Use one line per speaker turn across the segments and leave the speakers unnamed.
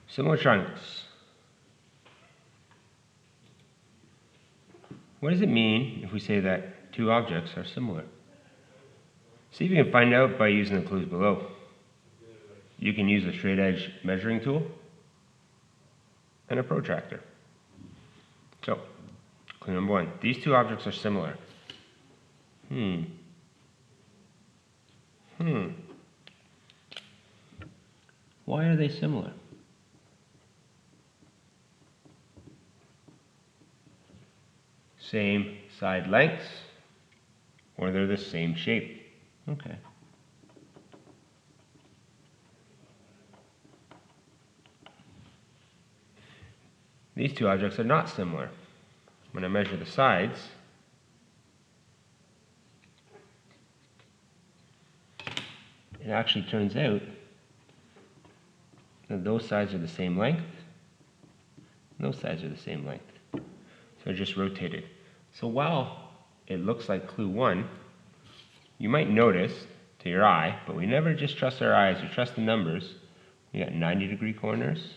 Similar triangles. What does it mean if we say that two objects are similar? See if you can find out by using the clues below. You can use a straight edge measuring tool and a protractor. So, clue number one, these two objects are similar. Why are they similar? Same side lengths, or they're the same shape. Okay. These two objects are not similar. When I measure the sides, it actually turns out that those sides are the same length, and those sides are the same length. So they're just rotated. So while it looks like clue one, you might notice to your eye, but we never just trust our eyes, we trust the numbers. We got 90-degree corners.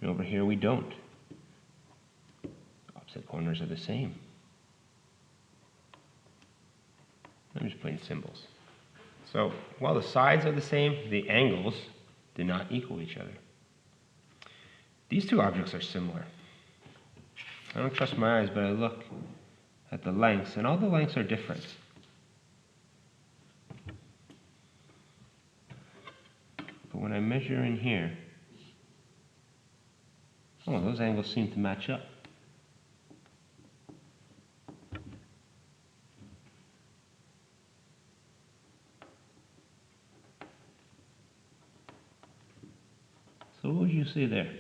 And over here we don't. Opposite corners are the same. I'm just putting symbols. So while the sides are the same, the angles do not equal each other. These two objects are similar. I don't trust my eyes, but I look at the lengths, and all the lengths are different. But when I measure in here, oh, those angles seem to match up. So what would you say there?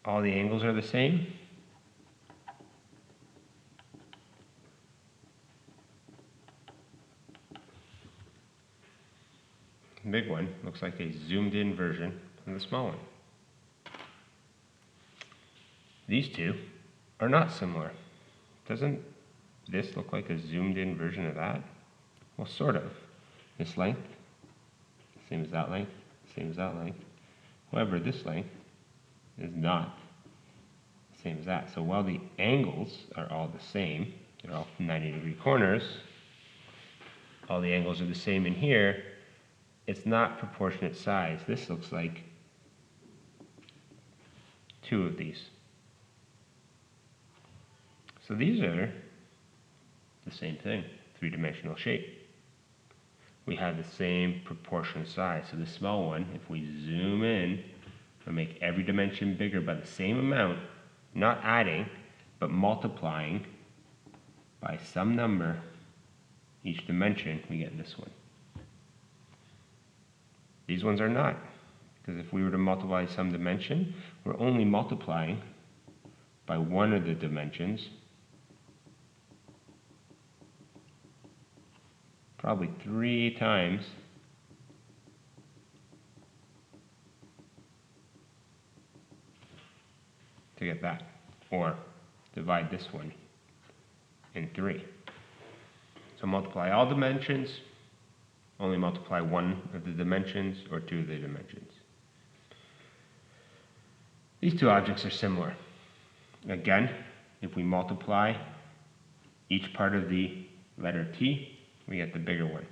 All the angles are the same? The big one looks like a zoomed in version of the small one. These two are not similar. Doesn't this look like a zoomed in version of that? Well, sort of. This length, same as that length, same as that length. However, this length is not the same as that. So while the angles are all the same, they're all 90-degree corners, all the angles are the same in here, it's not proportionate size. This looks like two of these. So these are the same thing, three-dimensional shape. We have the same proportion size. So the small one, if we zoom in, we'll make every dimension bigger by the same amount, not adding, but multiplying by some number each dimension, we get this one. These ones are not, because if we were to multiply some dimension, we're only multiplying by one of the dimensions, probably 3 times to get that, or divide this one in 3. So multiply all dimensions, only multiply one of the dimensions or 2 of the dimensions. These two objects are similar. Again, if we multiply each part of the letter T, we get the bigger one.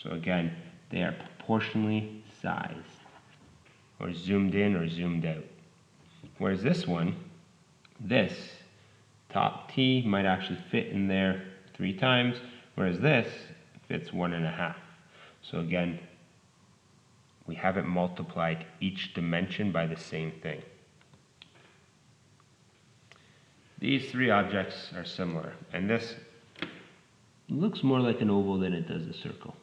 So again, they are proportionally sized, or zoomed in or zoomed out. Whereas this one, this top T might actually fit in there 3 times, whereas this fits 1.5. So again, we haven't multiplied each dimension by the same thing. These 3 objects are similar, and this looks more like an oval than it does a circle.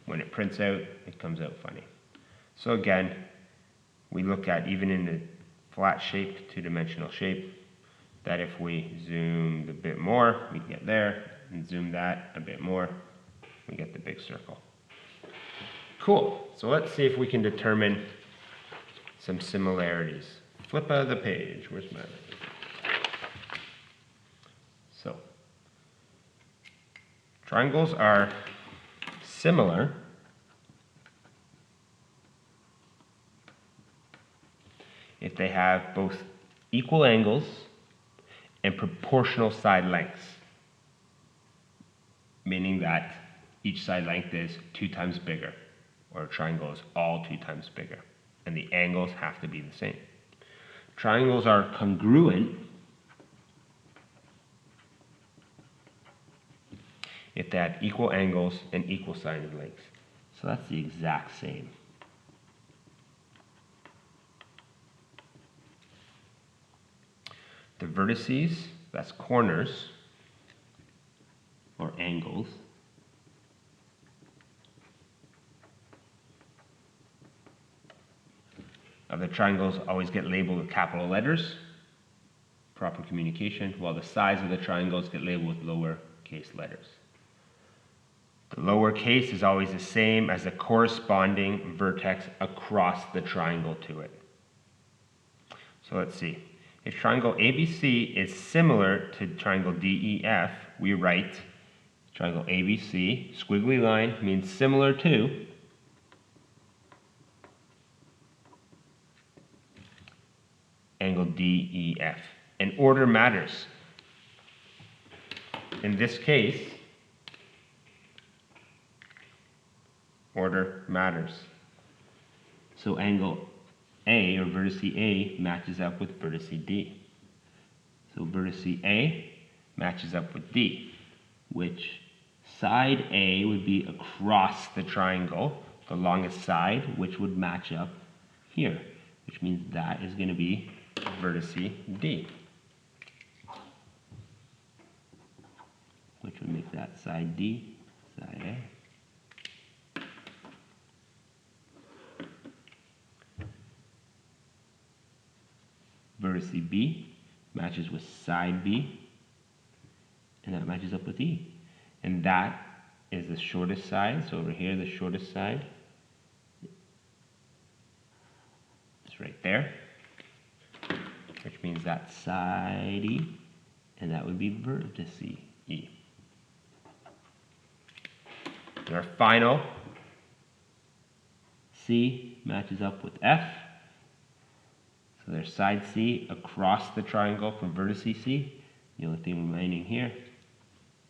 When it prints out, it comes out funny. So again, we look at, even in the flat shape, 2-dimensional shape, that if we zoomed a bit more, we get there, and zoom that a bit more, we get the big circle. Cool, so let's see if we can determine some similarities. Flip out of the page, where's my... So, Triangles are similar if they have both equal angles and proportional side lengths, meaning that each side length is 2 times bigger, or a triangle is all 2 times bigger, and the angles have to be the same. Triangles are congruent if they have equal angles and equal side lengths. So that's the exact same. The vertices, that's corners or angles, of the triangles always get labeled with capital letters, proper communication, while the sides of the triangles get labeled with lowercase letters. The lowercase is always the same as the corresponding vertex across the triangle to it. So let's see. If triangle ABC is similar to triangle DEF, we write triangle ABC, squiggly line means similar to, angle DEF. And order matters. In this case, order matters. So angle A, or vertex A, matches up with vertex D. So vertex A matches up with D, which side A would be across the triangle, the longest side, which would match up here, which means that is going to be vertex D, which would make that side D, side A. Vertex B matches with side B, and that matches up with E. And that is the shortest side. So over here, the shortest side is right there, which means that's side E, and that would be vertex E. And our final C matches up with F. So there's side C across the triangle from vertex C. The only thing remaining here,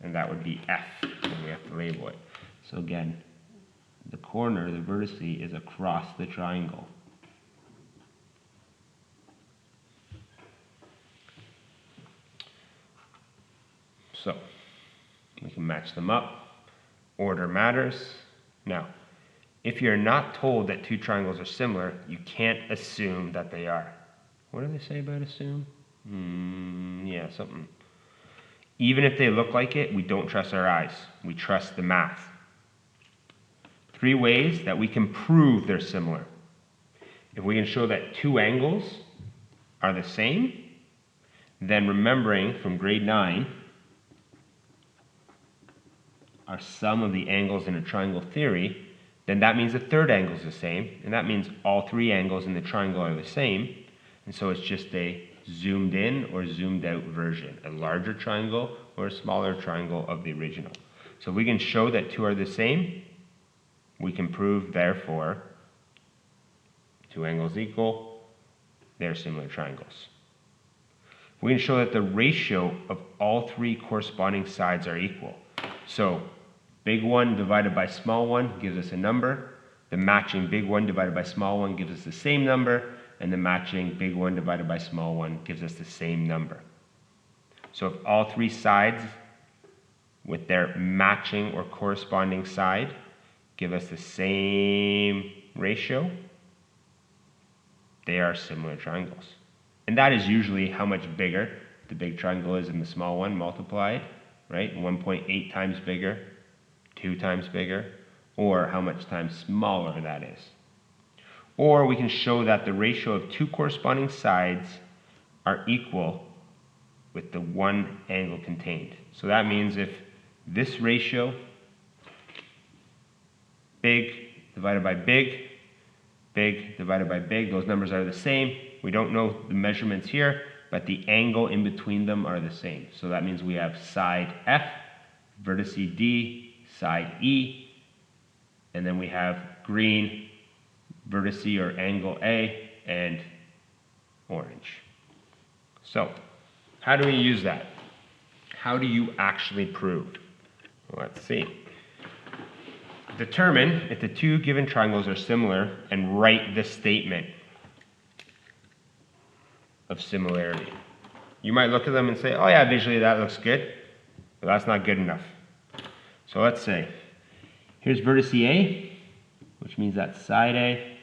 and that would be F, and we have to label it. So again, the corner, the vertex is across the triangle. So we can match them up. Order matters. Now, if you're not told that two triangles are similar, you can't assume that they are. What do they say about assume? Yeah, something. Even if they look like it, we don't trust our eyes. We trust the math. 3 ways that we can prove they're similar. If we can show that two angles are the same, then remembering from grade 9, our sum of the angles in a triangle theory, then that means the third angle is the same, and that means all 3 angles in the triangle are the same, and so it's just a zoomed in or zoomed out version, a larger triangle or a smaller triangle of the original. So if we can show that 2 are the same, we can prove, therefore, 2 angles equal, they're similar triangles. If we can show that the ratio of all 3 corresponding sides are equal, so big 1 divided by small 1 gives us a number, the matching big 1 divided by small 1 gives us the same number, and the matching big 1 divided by small 1 gives us the same number. So if all 3 sides with their matching or corresponding side give us the same ratio, they are similar triangles. And that is usually how much bigger the big triangle is than the small one multiplied, right? 1.8 times bigger, 2 times bigger, or how much times smaller that is. Or we can show that the ratio of 2 corresponding sides are equal with the 1 angle contained. So that means if this ratio, big divided by big, big divided by big, those numbers are the same. We don't know the measurements here, but the angle in between them are the same. So that means we have side F vertex D, side E, and then we have green, vertex or angle A, and orange. So, how do we use that? How do you actually prove? Let's see. Determine if the two given triangles are similar and write the statement of similarity. You might look at them and say, oh yeah, visually that looks good, but that's not good enough. So let's say, here's vertex A, which means that's side A.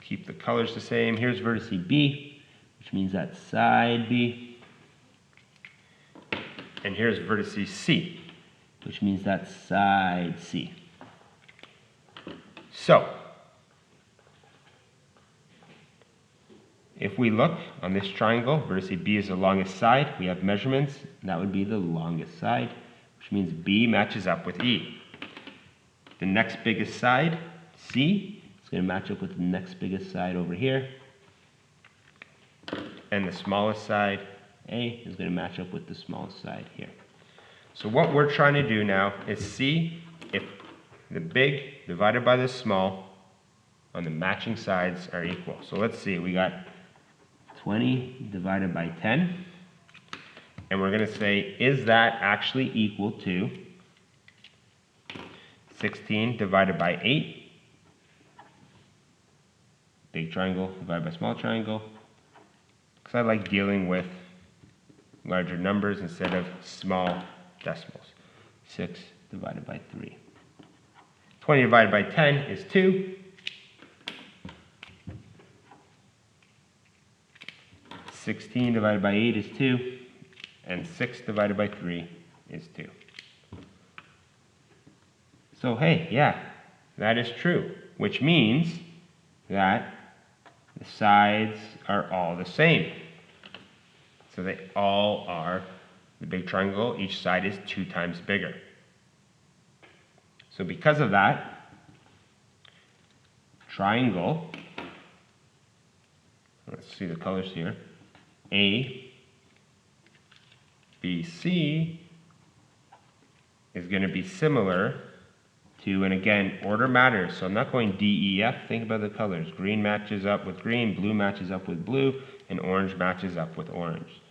Keep the colors the same. Here's vertex B, which means that's side B. And here's vertex C, which means that's side C. So, if we look on this triangle, vertex B is the longest side. We have measurements. That would be the longest side, which means B matches up with E. The next biggest side, C, is going to match up with the next biggest side over here. And the smallest side, A, is going to match up with the smallest side here. So what we're trying to do now is see if the big divided by the small on the matching sides are equal. So let's see, we got 20 divided by 10. And we're going to say, is that actually equal to 16 divided by 8? Big triangle divided by small triangle. Because I like dealing with larger numbers instead of small decimals. 6 divided by 3. 20 divided by 10 is 2. 16 divided by 8 is 2. And 6 divided by 3 is 2. So hey, yeah, that is true. Which means that the sides are all the same. So they all are the big triangle. Each side is 2 times bigger. So because of that, triangle, let's see the colors here, A, B, C is going to be similar to, and again, order matters. So I'm not going D, E, F. Think about the colors. Green matches up with green, blue matches up with blue, and orange matches up with orange.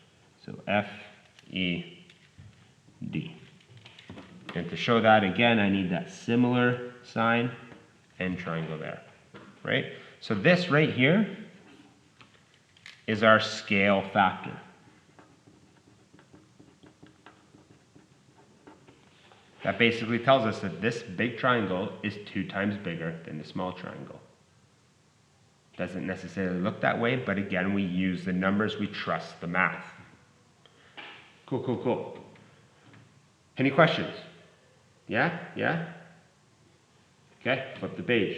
So F, E, D. And to show that again, I need that similar sign and triangle there, right? So this right here is our scale factor. That basically tells us that this big triangle is 2 times bigger than the small triangle. Doesn't necessarily look that way, but again, we use the numbers, we trust the math. Cool, cool, cool. Any questions? Yeah? Yeah? Okay, flip the page.